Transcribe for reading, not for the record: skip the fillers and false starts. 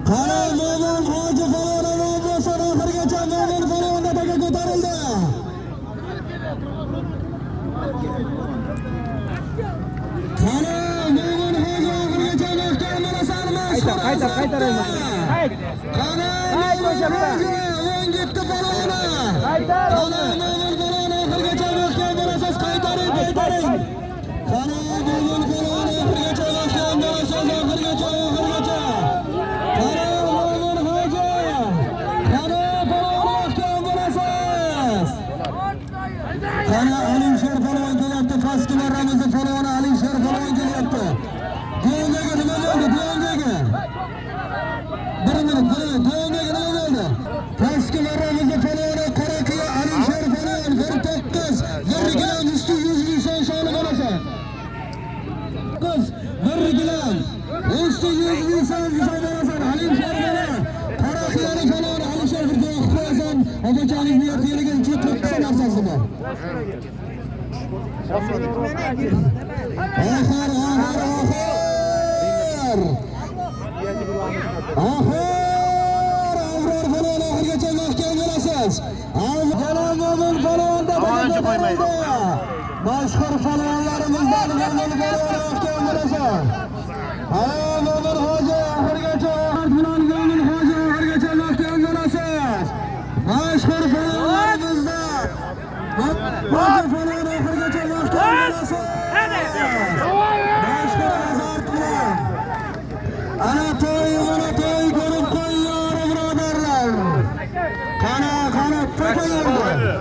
Qani Mo'min Hoji Falonov bo'lsin oxirigacha Mo'min Falonov taga ko'tarildi. Qani Mo'min Hoji oxirigacha mahkam munosabatni qaytaraymiz. Qani Mo'min Hoji o'ngitdi Falonov. Qani Mo'min Falonov oxirigacha mahkam munosabat qaytaring. Qani Mo'min Falonov oxirigacha mahkam munosabat oxirigacha. Qani Alisher Falon kelyapti, pastki marramizda Faloni Alisher Falon kelyapti. Diyondagi nima bo'ldi? Diyondagi. Bir minut, diyondagi nima bo'ldi? Pastki marramizda Faloni Qoraqiya Alisher Falon 19 1 usti 100 nishon shoni bo'lasa. Qiz 1 usti 100 nishon bo'lasa Alisher Falon Qoraqiyani Falon Alisher Falon qo'yasan, obachaning niyatiga uchun 40 narsasi bor. Oxir Avror Falon oxirgacha mahkam bo'lasiz. Avvalo Mo'min Falonda mashhur falonlarimizdan Mo'min Falon mahkam bo'lasiz. Mo'min Hoji oxirgacha bilan Mo'min Hoji oxirgacha mahkam bo'lasiz. Mashhur falonlarimizdan Hoji Falon oxirgacha mahkam bo'lasiz. Mashhur azart bilan ana to'y ko'rib qo'ying birodarlar. Qani to'payadi.